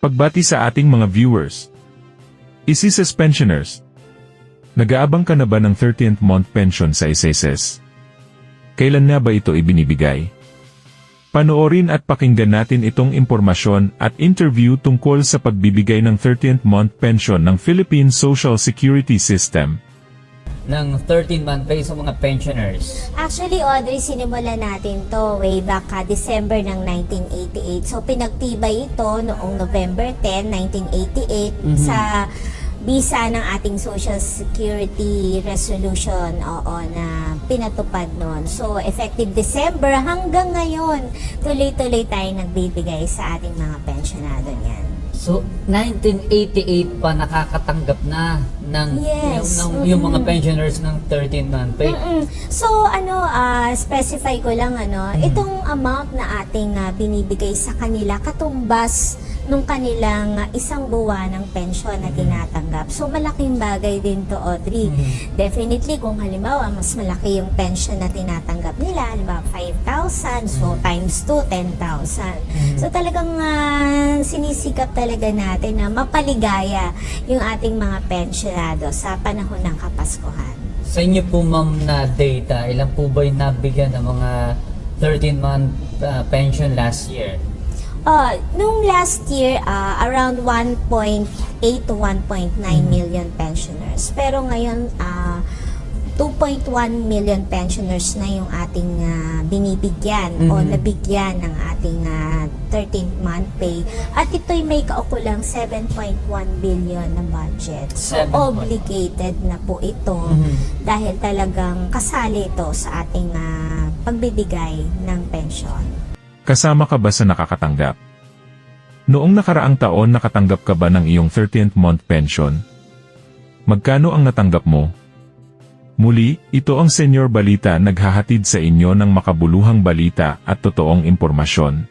Pagbati sa ating mga viewers. ICSS pensioners. Nag-aabang ka na ba ng 13th month pension sa ICSS? Kailan nga ba ito ibinibigay? Panoorin at pakinggan natin itong impormasyon at interview tungkol sa pagbibigay ng 13th month pension ng Philippine Social Security System. Ng 13-month pay sa mga pensioners. Actually, Audrey, sinimulan natin to way back December ng 1988. So, pinagtibay ito noong November 10, 1988 sa bisa ng ating Social Security Resolution na pinatupad noon. So, effective December hanggang ngayon, tuloy-tuloy tayo nagbibigay sa ating mga pensionado niyan. So, 1988 pa nakakatanggap na ng Yes. yung mga pensioners ng 13-month pay. So, specify ko lang, itong amount na ating binibigay sa kanila, katumbas nung kanilang isang buwan ng pension na tinatanggap. So, malaking bagay din to, Audrey. Definitely, kung halimbawa, mas malaki yung pension na tinatanggap nila, halimbawa 5,000, so times 2, 10,000. So, talagang sinisikap talaga natin na mapaligaya yung ating mga pensionado sa panahon ng Kapaskuhan. Sa inyo po, ma'am, na data, ilan po ba yung nabigyan ng mga 13-month pension last year? Nung last year, around 1.8 to 1.9 million pensioners. Pero ngayon, 2.1 million pensioners na yung ating binibigyan o nabigyan ng ating 13th month pay. At ito'y may kaukulang 7.1 billion na budget. So, obligated na po ito dahil talagang kasali ito sa ating pagbibigay ng pensyon. Kasama ka ba sa nakakatanggap? Noong nakaraang taon nakatanggap ka ba ng iyong 13th month pension? Magkano ang natanggap mo? Muli, ito ang Senior Balita naghahatid sa inyo ng makabuluhang balita at totoong impormasyon.